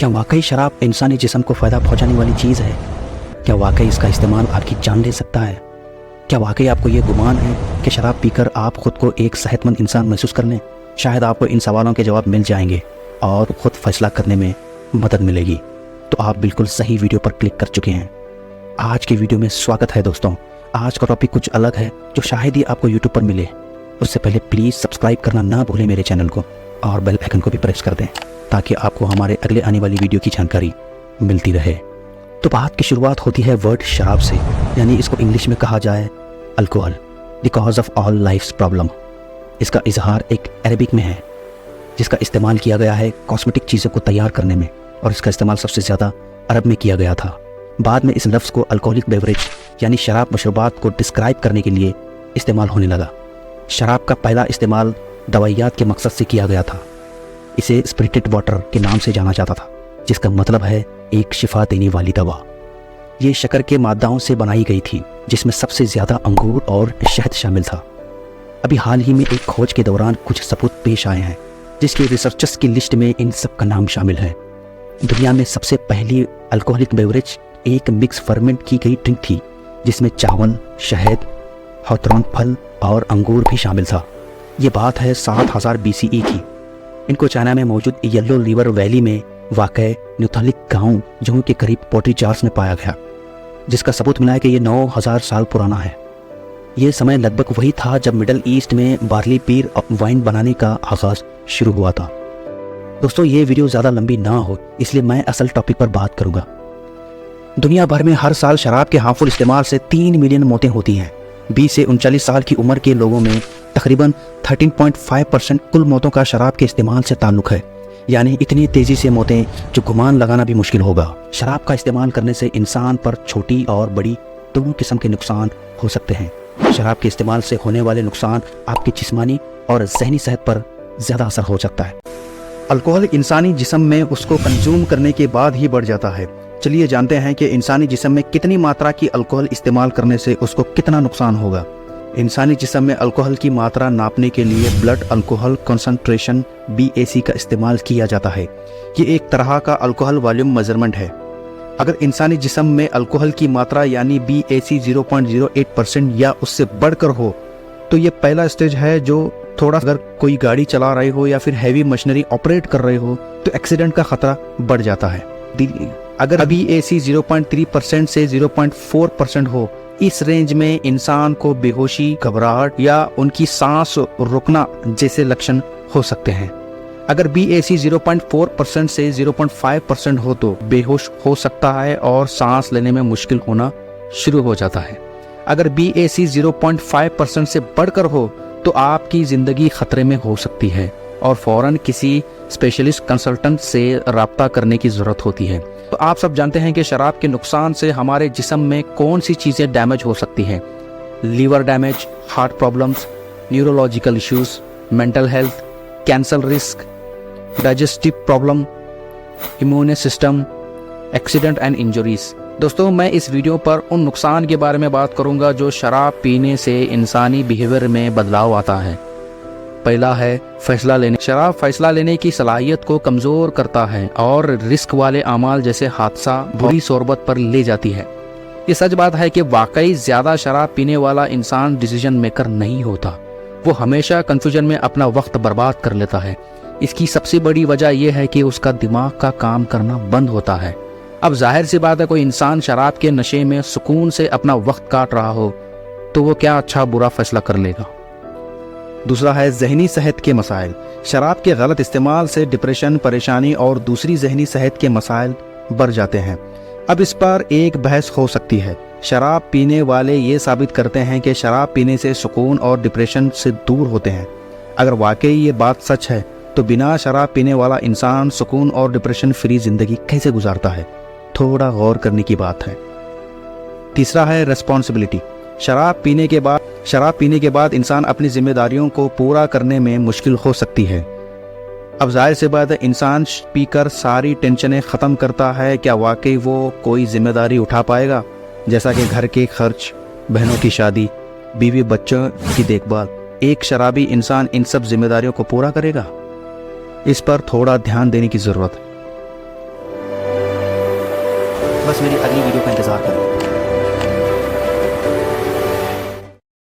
क्या वाकई शराब इंसानी जिस्म को फ़ायदा पहुंचाने वाली चीज़ है? क्या वाकई इसका इस्तेमाल आपकी जान ले सकता है? क्या वाकई आपको ये गुमान है कि शराब पीकर आप खुद को एक सेहतमंद इंसान महसूस कर लें? शायद आपको इन सवालों के जवाब मिल जाएंगे और ख़ुद फैसला करने में मदद मिलेगी। तो आप बिल्कुल सही वीडियो पर क्लिक कर चुके हैं। आज की वीडियो में स्वागत है दोस्तों। आज का टॉपिक कुछ अलग है जो शायद ही आपको यूट्यूब पर मिले। उससे पहले प्लीज़ सब्सक्राइब करना ना भूलें मेरे चैनल को, और बेल आइकन को भी प्रेस कर दें ताकि आपको हमारे अगले आने वाली वीडियो की जानकारी मिलती रहे। तो बात की शुरुआत होती है वर्ड शराब से, यानी इसको इंग्लिश में कहा जाए alcohol, the cause of all life's problem. इसका इजहार एक अरबिक में है जिसका इस्तेमाल किया गया है कॉस्मेटिक चीज़ों को तैयार करने में, और इसका इस्तेमाल सबसे ज़्यादा अरब में किया गया था। बाद में इस लफ्ज़ को अल्कोहलिक बेवरेज यानी शराब मशरूबात को डिस्क्राइब करने के लिए इस्तेमाल होने लगा। शराब का पहला इस्तेमाल दवाइयात के मकसद से किया गया था। इसे स्पिरिटेड वाटर के नाम से जाना जाता था, जिसका मतलब है एक शिफा देने वाली दवा। ये शक्कर के मादाओं से बनाई गई थी, जिसमें सबसे ज़्यादा अंगूर और शहद शामिल था। अभी हाल ही में एक खोज के दौरान कुछ सबूत पेश आए हैं जिसके रिसर्चर्स की लिस्ट में इन सब का नाम शामिल है। दुनिया में सबसे पहली अल्कोहलिक बेवरेज एक मिक्स फर्मेंट की गई ड्रिंक थी जिसमें चावल, शहद, हॉथरॉन फल और अंगूर भी शामिल था। ये बात है 7000 BCE की। इनको चाइना में मौजूद येलो रिवर वैली में वाक़ न्यूथलिक गांव जम्मू के करीब पोट्री जार्स में पाया गया, जिसका सबूत मिला है कि ये 9000 साल पुराना है। ये समय लगभग वही था जब मिडल ईस्ट में बार्ली पीर वाइन बनाने का आगाज़ शुरू हुआ था। दोस्तों, ये वीडियो ज़्यादा लंबी ना हो इसलिए मैं असल टॉपिक पर बात करूँगा। दुनिया भर में हर साल शराब के हार्मफुल इस्तेमाल से 3 मिलियन मौतें होती हैं। 20 से 39 साल की उम्र के लोगों में तकरीबन 13.5% कुल मौतों का शराब के इस्तेमाल से ताल्लुक़ है, यानी इतनी तेज़ी से मौतें जो गुमान लगाना भी मुश्किल होगा। शराब का इस्तेमाल करने से इंसान पर छोटी और बड़ी दोनों किस्म के नुकसान हो सकते हैं। शराब के इस्तेमाल से होने वाले नुकसान आपकी जिस्मानी और ज़हनी सेहत पर ज़्यादा असर हो सकता है। अल्कोहल इंसानी जिस्म में उसको कंज्यूम करने के बाद ही बढ़ जाता है। चलिए जानते हैं कि इंसानी जिस्म में कितनी मात्रा की अल्कोहल इस्तेमाल करने से उसको कितना नुकसान होगा। इंसानी जिस्म में अल्कोहल की मात्रा नापने के लिए ब्लड अल्कोहल कंसंट्रेशन BAC का इस्तेमाल किया जाता है। ये एक तरह का अल्कोहल वॉल्यूम मेजरमेंट है। अगर इंसानी जिस्म में अल्कोहल की मात्रा यानी BAC 0.08% या उससे बढ़कर हो तो ये पहला स्टेज है जो थोड़ा, अगर कोई गाड़ी चला रहे हो या फिर हैवी मशीनरी ऑपरेट कर रहे हो तो एक्सीडेंट का खतरा बढ़ जाता है। अगर BAC 0.3% से 0.4% हो, इस रेंज में इंसान को बेहोशी, घबराहट या उनकी सांस रुकना जैसे लक्षण हो सकते हैं। अगर BAC 0.4% से 0.5% हो तो बेहोश हो सकता है और सांस लेने में मुश्किल होना शुरू हो जाता है। अगर BAC 0.5% से बढ़कर हो तो आपकी ज़िंदगी खतरे में हो सकती है और फ़ौरन किसी स्पेशलिस्ट कंसल्टेंट से रब्ता करने की ज़रूरत होती है। तो आप सब जानते हैं कि शराब के नुकसान से हमारे जिस्म में कौन सी चीज़ें डैमेज हो सकती हैं। Liver damage, heart problems, neurological issues, mental health, cancer risk, digestive problem, immune system, accident and injuries. दोस्तों, मैं इस वीडियो पर उन नुकसान के बारे में बात करूंगा जो शराब पीने से इंसानी बिहेवियर में बदलाव आता है। पहला है फैसला लेने। शराब फैसला लेने की सलाहियत को कमज़ोर करता है और रिस्क वाले अमाल जैसे हादसा बुरी सोरबत पर ले जाती है। ये सच बात है कि वाकई ज़्यादा शराब पीने वाला इंसान डिसीजन मेकर नहीं होता। वो हमेशा कन्फ्यूजन में अपना वक्त बर्बाद कर लेता है। इसकी सबसे बड़ी वजह यह है कि उसका दिमाग का काम करना बंद होता है। अब जाहिर सी बात है, कोई इंसान शराब के नशे में सुकून से अपना वक्त काट रहा हो तो वो क्या अच्छा बुरा फैसला कर लेगा। दूसरा है जहनी सेहत के मसाइल। शराब के गलत इस्तेमाल से डिप्रेशन, परेशानी और दूसरी जहनी सेहत के मसाइल बढ़ जाते हैं। अब इस पर एक बहस हो सकती है। शराब पीने वाले ये साबित करते हैं कि शराब पीने से सुकून और डिप्रेशन से दूर होते हैं। अगर वाकई ये बात सच है तो बिना शराब पीने वाला इंसान सुकून और डिप्रेशन फ्री जिंदगी कैसे गुजारता है? थोड़ा गौर करने की बात है। तीसरा है रिस्पॉन्सिबिलिटी। शराब पीने के बाद इंसान अपनी जिम्मेदारियों को पूरा करने में मुश्किल हो सकती है। अब जाहिर सी बात है, इंसान पीकर सारी टेंशनें ख़त्म करता है, क्या वाकई वो कोई जिम्मेदारी उठा पाएगा? जैसा कि घर के खर्च, बहनों की शादी, बीवी बच्चों की देखभाल। एक शराबी इंसान इन सब जिम्मेदारियों को पूरा करेगा? इस पर थोड़ा ध्यान देने की ज़रूरत है। बस मेरी अगली वीडियो का इंतज़ार करें।